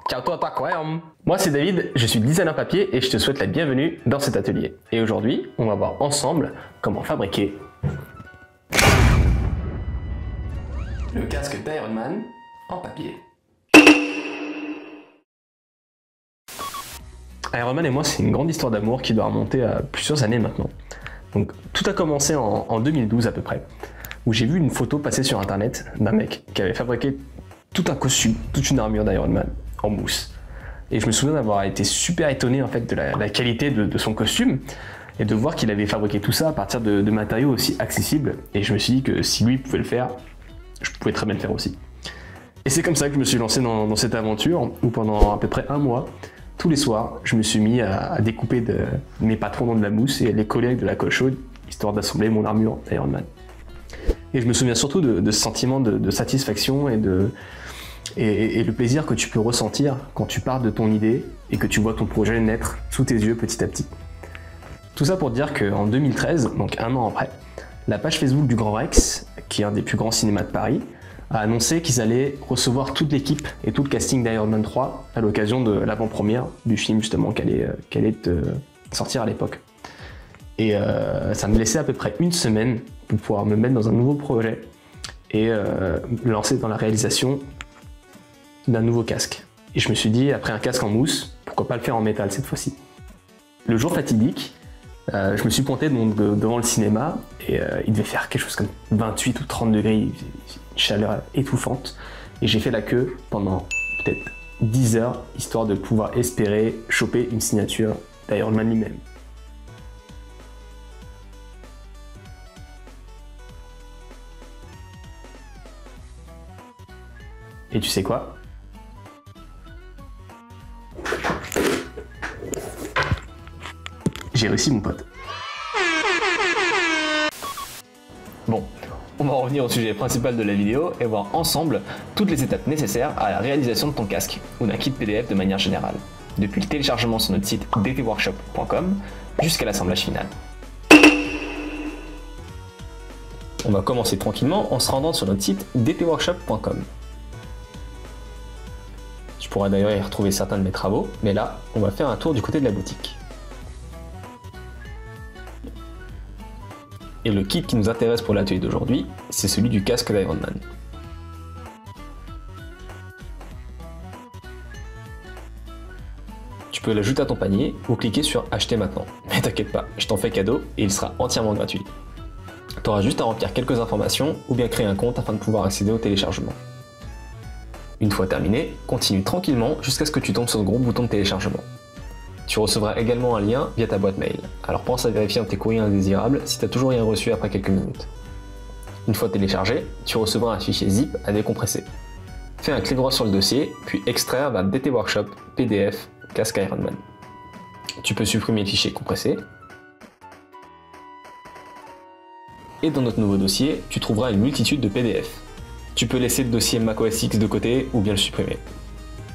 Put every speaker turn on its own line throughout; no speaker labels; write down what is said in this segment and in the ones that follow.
Ciao toi, moi c'est David, je suis designer papier et je te souhaite la bienvenue dans cet atelier. Et aujourd'hui, on va voir ensemble comment fabriquer le casque d'Iron Man en papier. Iron Man et moi, c'est une grande histoire d'amour qui doit remonter à plusieurs années maintenant. Donc tout a commencé en 2012 à peu près, où j'ai vu une photo passer sur internet d'un mec qui avait fabriqué tout un costume, toute une armure d'Iron Man en mousse. Et je me souviens d'avoir été super étonné en fait de la qualité de son costume et de voir qu'il avait fabriqué tout ça à partir de matériaux aussi accessibles. Et je me suis dit que si lui pouvait le faire, je pouvais très bien le faire aussi. Et c'est comme ça que je me suis lancé dans cette aventure où pendant à peu près un mois, tous les soirs, je me suis mis à découper mes patrons dans de la mousse et à les coller avec de la colle chaude, histoire d'assembler mon armure Iron Man. Et je me souviens surtout de ce sentiment de satisfaction et le plaisir que tu peux ressentir quand tu pars de ton idée et que tu vois ton projet naître sous tes yeux petit à petit. Tout ça pour dire qu'en 2013, donc un an après, la page Facebook du Grand Rex, qui est un des plus grands cinémas de Paris, a annoncé qu'ils allaient recevoir toute l'équipe et tout le casting d'Iron Man 3 à l'occasion de l'avant-première du film justement qui allait sortir à l'époque. Et ça me laissait à peu près une semaine pour pouvoir me mettre dans un nouveau projet et me lancer dans la réalisation d'un nouveau casque. Et je me suis dit, après un casque en mousse, pourquoi pas le faire en métal cette fois-ci. Le jour fatidique, je me suis pointé devant le cinéma et il devait faire quelque chose comme 28 ou 30 degrés, une chaleur étouffante. Et j'ai fait la queue pendant peut-être 10 heures, histoire de pouvoir espérer choper une signature d'Iron Man lui-même. Et tu sais quoi ? J'ai réussi mon pote. Bon, on va revenir au sujet principal de la vidéo et voir ensemble toutes les étapes nécessaires à la réalisation de ton casque ou d'un kit PDF de manière générale, depuis le téléchargement sur notre site dtworkshop.com jusqu'à l'assemblage final. On va commencer tranquillement en se rendant sur notre site dtworkshop.com. Tu pourras d'ailleurs y retrouver certains de mes travaux, mais là, on va faire un tour du côté de la boutique. Et le kit qui nous intéresse pour l'atelier d'aujourd'hui, c'est celui du casque d'Iron Man. Tu peux l'ajouter à ton panier ou cliquer sur acheter maintenant. Mais t'inquiète pas, je t'en fais cadeau et il sera entièrement gratuit. Tu auras juste à remplir quelques informations ou bien créer un compte afin de pouvoir accéder au téléchargement. Une fois terminé, continue tranquillement jusqu'à ce que tu tombes sur le gros bouton de téléchargement. Tu recevras également un lien via ta boîte mail, alors pense à vérifier dans tes courriers indésirables si tu n'as toujours rien reçu après quelques minutes. Une fois téléchargé, tu recevras un fichier zip à décompresser. Fais un clic droit sur le dossier, puis extraire vers DT Workshop PDF casque Iron Man. Tu peux supprimer le fichier compressé. Et dans notre nouveau dossier, tu trouveras une multitude de PDF. Tu peux laisser le dossier macOS X de côté ou bien le supprimer.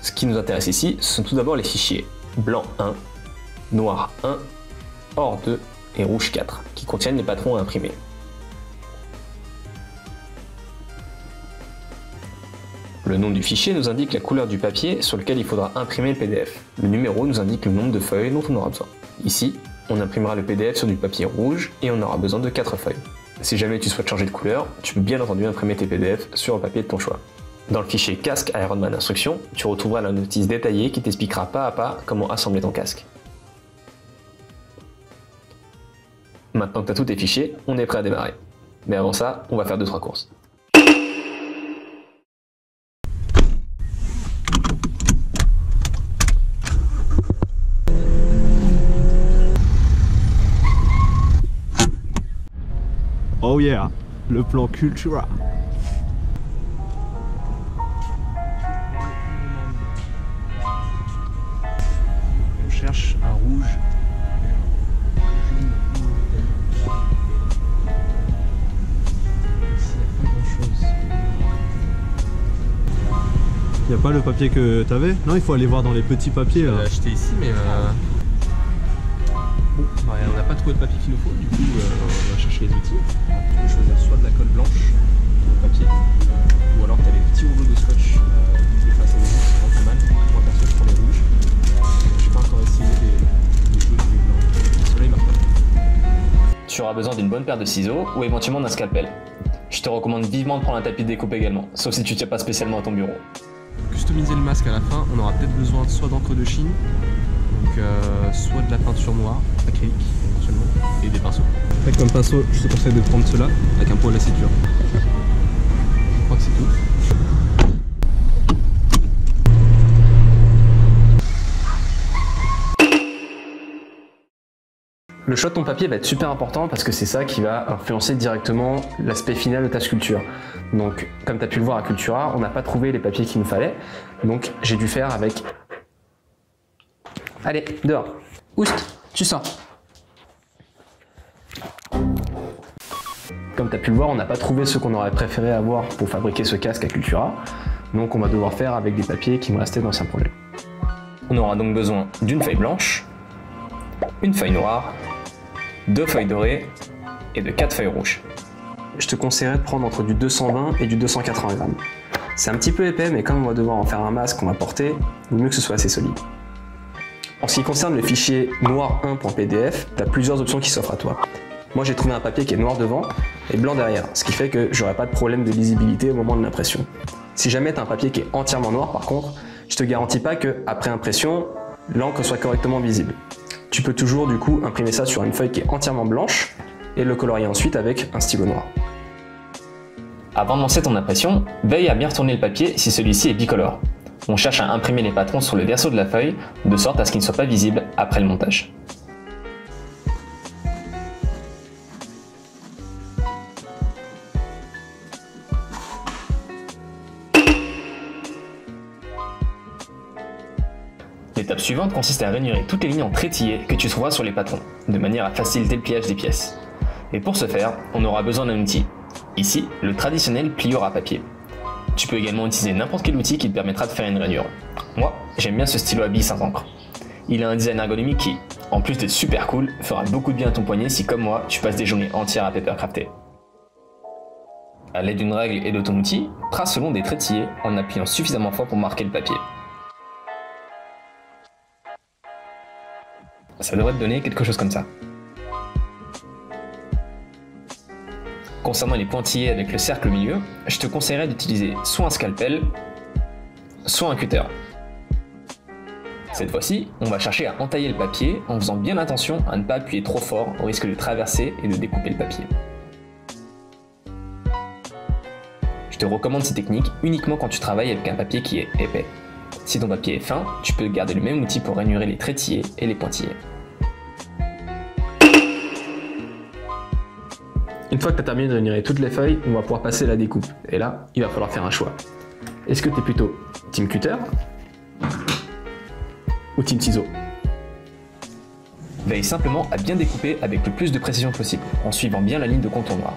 Ce qui nous intéresse ici, ce sont tout d'abord les fichiers blanc 1, noir 1, or 2 et rouge 4, qui contiennent les patrons à imprimer. Le nom du fichier nous indique la couleur du papier sur lequel il faudra imprimer le PDF. Le numéro nous indique le nombre de feuilles dont on aura besoin. Ici, on imprimera le PDF sur du papier rouge et on aura besoin de 4 feuilles. Si jamais tu souhaites changer de couleur, tu peux bien entendu imprimer tes PDF sur un papier de ton choix. Dans le fichier casque Iron Man instructions, tu retrouveras la notice détaillée qui t'expliquera pas à pas comment assembler ton casque. Maintenant que tu as tous tes fichiers, on est prêt à démarrer. Mais avant ça, on va faire 2-3 courses.
Oh yeah, le plan Cultura. On cherche un rouge. Il n'y a pas le papier que t'avais? Non, il faut aller voir dans les petits papiers.
Je l'ai acheté ici, mais bon, bah, on n'a pas trouvé de papier qu'il nous faut, du coup on va chercher les outils. Tu peux choisir soit de la colle blanche au papier, ou alors tu as les petits rouleaux de scotch qui effacent les bouts, c'est vraiment pas mal. Moi perso
tu auras besoin d'une bonne paire de ciseaux ou éventuellement d'un scalpel. Je te recommande vivement de prendre un tapis de découpe également, sauf si tu ne tiens pas spécialement à ton bureau.
Customiser le masque à la fin, on aura peut-être besoin soit d'encre de Chine, donc soit de la peinture noire, acrylique éventuellement, et des pinceaux. Comme pinceau, je te conseille de prendre cela avec un poil à ceinture. Je crois que c'est tout.
Le choix de ton papier va être super important parce que c'est ça qui va influencer directement l'aspect final de ta sculpture. Donc, comme tu as pu le voir à Cultura, on n'a pas trouvé les papiers qu'il nous fallait. Donc, j'ai dû faire avec... Allez, dehors. Oust, tu sors. Comme tu as pu le voir, on n'a pas trouvé ce qu'on aurait préféré avoir pour fabriquer ce casque à Cultura. Donc, on va devoir faire avec des papiers qui me restaient dans l'ancien projet.
On aura donc besoin d'une feuille blanche, une feuille noire, 2 feuilles dorées et de 4 feuilles rouges.
Je te conseillerais de prendre entre du 220 et du 280 grammes. C'est un petit peu épais, mais comme on va devoir en faire un masque qu'on va porter, il vaut mieux que ce soit assez solide. En ce qui concerne le fichier noir1.pdf, tu as plusieurs options qui s'offrent à toi. Moi j'ai trouvé un papier qui est noir devant et blanc derrière, ce qui fait que j'aurai pas de problème de lisibilité au moment de l'impression. Si jamais tu as un papier qui est entièrement noir par contre, je te garantis pas que après impression, l'encre soit correctement visible. Tu peux toujours du coup imprimer ça sur une feuille qui est entièrement blanche et le colorier ensuite avec un stylo noir.
Avant de lancer ton impression, veille à bien retourner le papier si celui-ci est bicolore. On cherche à imprimer les patrons sur le verso de la feuille, de sorte à ce qu'ils ne soient pas visibles après le montage. L'étape suivante consiste à ranurer toutes les lignes en trétillés que tu trouveras sur les patrons, de manière à faciliter le pliage des pièces. Et pour ce faire, on aura besoin d'un outil. Ici, le traditionnel plieur à papier. Tu peux également utiliser n'importe quel outil qui te permettra de faire une rainure. Moi, j'aime bien ce stylo à billes sans encre. Il a un design ergonomique qui, en plus d'être super cool, fera beaucoup de bien à ton poignet si, comme moi, tu passes des journées entières à papercrafter. À l'aide d'une règle et de ton outil, trace le long des trétillés en appuyant suffisamment fort pour marquer le papier. Ça devrait te donner quelque chose comme ça. Concernant les pointillés avec le cercle au milieu, je te conseillerais d'utiliser soit un scalpel, soit un cutter. Cette fois-ci, on va chercher à entailler le papier en faisant bien attention à ne pas appuyer trop fort au risque de traverser et de découper le papier. Je te recommande ces techniques uniquement quand tu travailles avec un papier qui est épais. Si ton papier est fin, tu peux garder le même outil pour ranurer les trétillés et les pointillés.
Une fois que tu as terminé de ranurer toutes les feuilles, on va pouvoir passer à la découpe. Et là, il va falloir faire un choix. Est-ce que tu es plutôt team cutter ou team ciseaux?
Veille simplement à bien découper avec le plus de précision possible, en suivant bien la ligne de contour noir.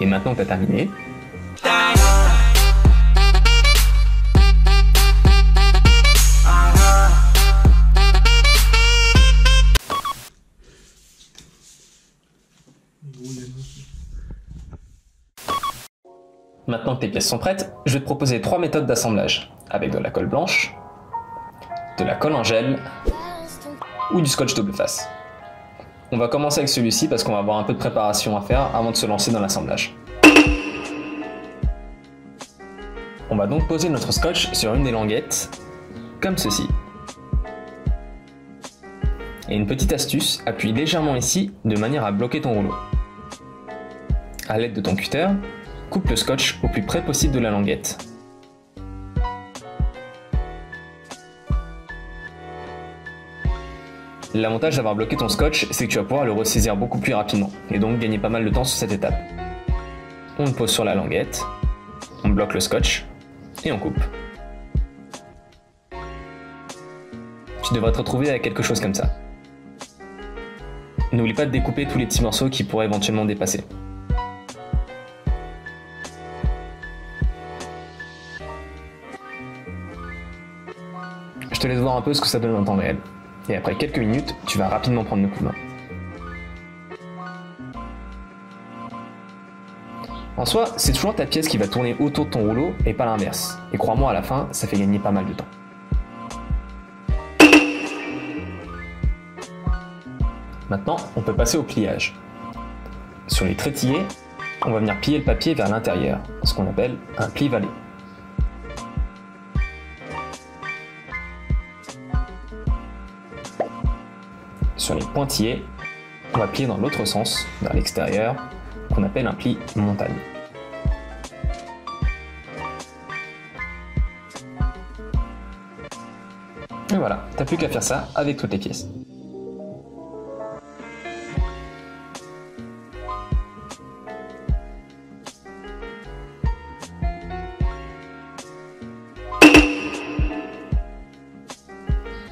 Et maintenant que tu as terminé, maintenant que tes pièces sont prêtes, je vais te proposer 3 méthodes d'assemblage, avec de la colle blanche, de la colle en gel ou du scotch double face. On va commencer avec celui-ci parce qu'on va avoir un peu de préparation à faire avant de se lancer dans l'assemblage. On va donc poser notre scotch sur une des languettes, comme ceci. Et une petite astuce, appuie légèrement ici de manière à bloquer ton rouleau. A l'aide de ton cutter, coupe le scotch au plus près possible de la languette. L'avantage d'avoir bloqué ton scotch, c'est que tu vas pouvoir le ressaisir beaucoup plus rapidement, et donc gagner pas mal de temps sur cette étape. On le pose sur la languette, on bloque le scotch, et on coupe. Tu devrais te retrouver avec quelque chose comme ça. N'oublie pas de découper tous les petits morceaux qui pourraient éventuellement dépasser. Je te laisse voir un peu ce que ça donne en temps réel. Et après quelques minutes, tu vas rapidement prendre le coup de main. En soi, c'est toujours ta pièce qui va tourner autour de ton rouleau et pas l'inverse. Et crois-moi, à la fin, ça fait gagner pas mal de temps. Maintenant, on peut passer au pliage. Sur les trétillés, on va venir plier le papier vers l'intérieur, ce qu'on appelle un pli-vallée. Sur les pointillés, on va plier dans l'autre sens, vers l'extérieur, qu'on appelle un pli montagne. Et voilà, t'as plus qu'à faire ça avec toutes les pièces.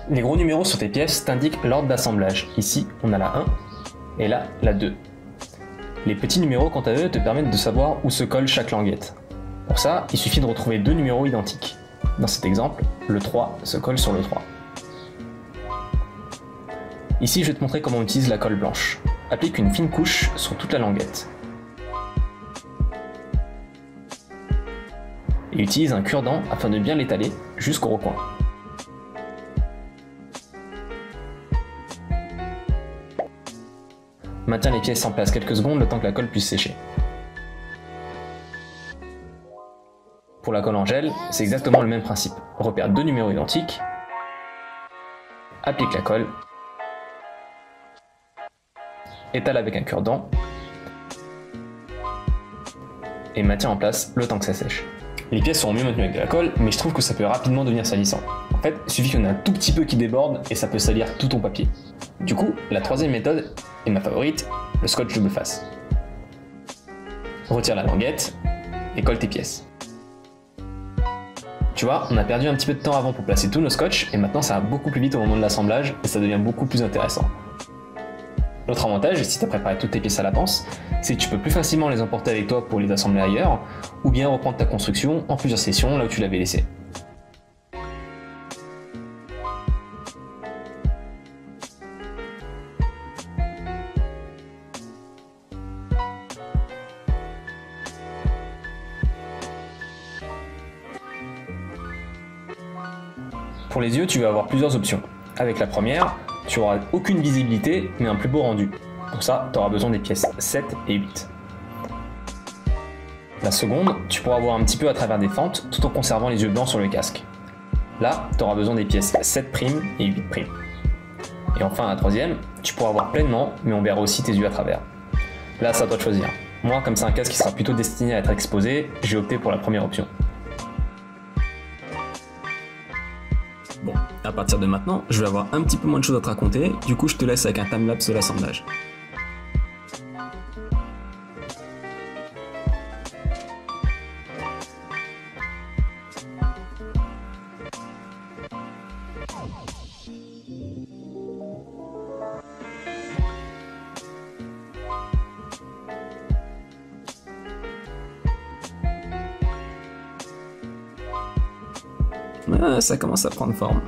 Les gros numéros sur tes pièces t'indiquent l'ordre d'assemblage. Ici, on a la 1 et là, la 2. Les petits numéros, quant à eux, te permettent de savoir où se colle chaque languette. Pour ça, il suffit de retrouver deux numéros identiques. Dans cet exemple, le 3 se colle sur le 3. Ici, je vais te montrer comment on utilise la colle blanche. Applique une fine couche sur toute la languette. Et utilise un cure-dent afin de bien l'étaler jusqu'au recoin. Maintiens les pièces en place quelques secondes le temps que la colle puisse sécher. Pour la colle en gel, c'est exactement le même principe. Repère deux numéros identiques, applique la colle, étale avec un cure-dent et maintiens en place le temps que ça sèche. Les pièces seront mieux maintenues avec de la colle, mais je trouve que ça peut rapidement devenir salissant. En fait, il suffit qu'il y en ait un tout petit peu qui déborde et ça peut salir tout ton papier. Du coup, la troisième méthode est ma favorite, le scotch double face. Retire la languette et colle tes pièces. Tu vois, on a perdu un petit peu de temps avant pour placer tous nos scotch et maintenant ça va beaucoup plus vite au moment de l'assemblage et ça devient beaucoup plus intéressant. L'autre avantage, si tu as préparé toutes tes pièces à l'avance, c'est que tu peux plus facilement les emporter avec toi pour les assembler ailleurs ou bien reprendre ta construction en plusieurs sessions là où tu l'avais laissé. Pour les yeux, tu vas avoir plusieurs options. Avec la première, tu n'auras aucune visibilité, mais un plus beau rendu. Pour ça, tu auras besoin des pièces 7 et 8. La seconde, tu pourras voir un petit peu à travers des fentes, tout en conservant les yeux blancs sur le casque. Là, tu auras besoin des pièces 7' et 8'. Et enfin, la troisième, tu pourras voir pleinement, mais on verra aussi tes yeux à travers. Là, ça doit te choisir. Moi, comme c'est un casque qui sera plutôt destiné à être exposé, j'ai opté pour la première option. Bon, à partir de maintenant, je vais avoir un petit peu moins de choses à te raconter, du coup je te laisse avec un timelapse de l'assemblage. Ah, ça commence à prendre forme.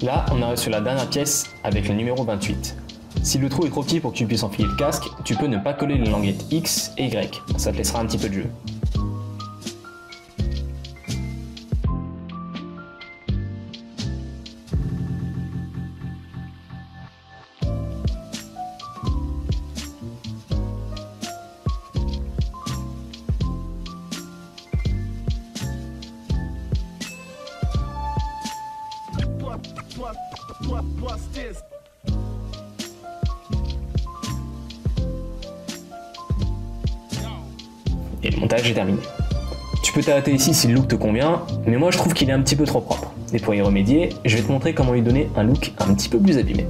Là, on a reçu la dernière pièce avec le numéro 28. Si le trou est trop petit pour que tu puisses enfiler le casque, tu peux ne pas coller les languettes X et Y, ça te laissera un petit peu de jeu. Et le montage est terminé. Tu peux t'arrêter ici si le look te convient, mais moi je trouve qu'il est un petit peu trop propre. Et pour y remédier, je vais te montrer comment lui donner un look un petit peu plus abîmé.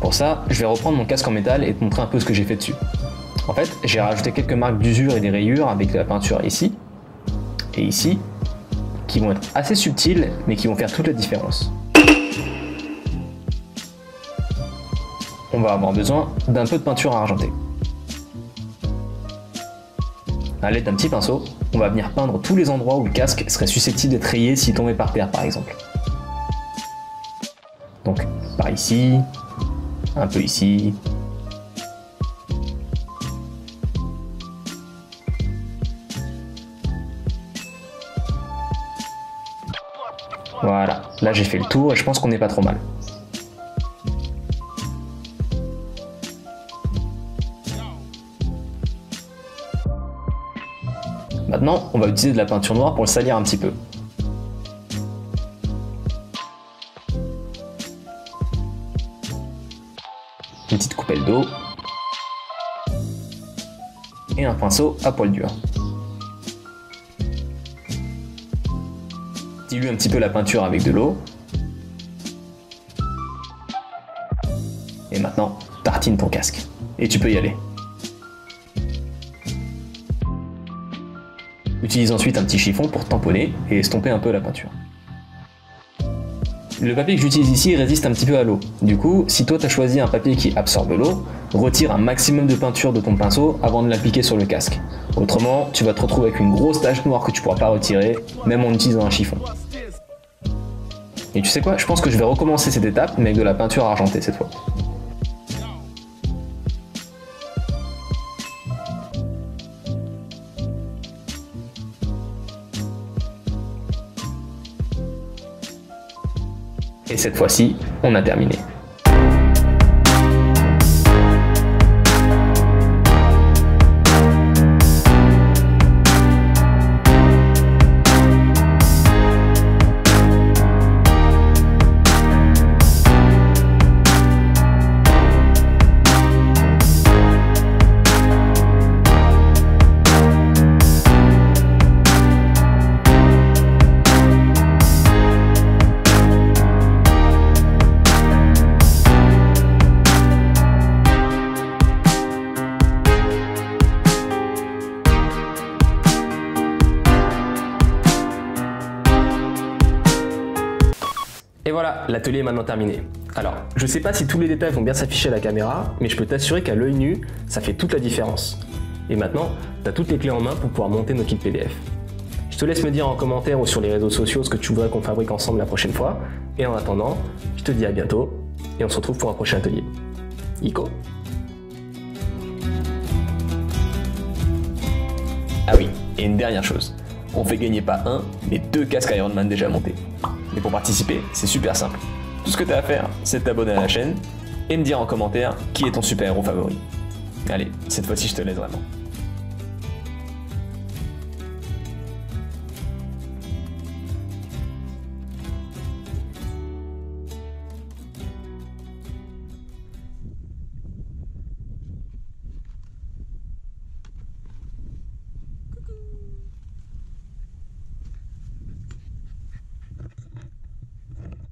Pour ça, je vais reprendre mon casque en métal et te montrer un peu ce que j'ai fait dessus. En fait, j'ai rajouté quelques marques d'usure et des rayures avec la peinture ici et ici, qui vont être assez subtiles, mais qui vont faire toute la différence. On va avoir besoin d'un peu de peinture argentée. À l'aide d'un petit pinceau, on va venir peindre tous les endroits où le casque serait susceptible d'être rayé s'il tombait par terre par exemple. Donc par ici, un peu ici. Voilà, là j'ai fait le tour et je pense qu'on n'est pas trop mal. Maintenant, on va utiliser de la peinture noire pour le salir un petit peu. Une petite coupelle d'eau. Et un pinceau à poil dur. Dilue un petit peu la peinture avec de l'eau. Et maintenant, tartine ton casque. Et tu peux y aller. Utilise ensuite un petit chiffon pour tamponner et estomper un peu la peinture. Le papier que j'utilise ici résiste un petit peu à l'eau. Du coup, si toi tu as choisi un papier qui absorbe l'eau, retire un maximum de peinture de ton pinceau avant de l'appliquer sur le casque. Autrement, tu vas te retrouver avec une grosse tache noire que tu pourras pas retirer, même en utilisant un chiffon. Et tu sais quoi, je pense que je vais recommencer cette étape, mais avec de la peinture argentée cette fois. Et cette fois-ci, on a terminé. Et voilà, l'atelier est maintenant terminé. Alors, je sais pas si tous les détails vont bien s'afficher à la caméra, mais je peux t'assurer qu'à l'œil nu, ça fait toute la différence. Et maintenant, tu as toutes les clés en main pour pouvoir monter nos kits PDF. Je te laisse me dire en commentaire ou sur les réseaux sociaux ce que tu voudrais qu'on fabrique ensemble la prochaine fois. Et en attendant, je te dis à bientôt, et on se retrouve pour un prochain atelier. Ico. Ah oui, et une dernière chose. On fait gagner pas un, mais 2 casques Iron Man déjà montés. Et pour participer, c'est super simple. Tout ce que tu as à faire, c'est de t'abonner à la chaîne et me dire en commentaire qui est ton super-héros favori. Allez, cette fois-ci je te laisse vraiment.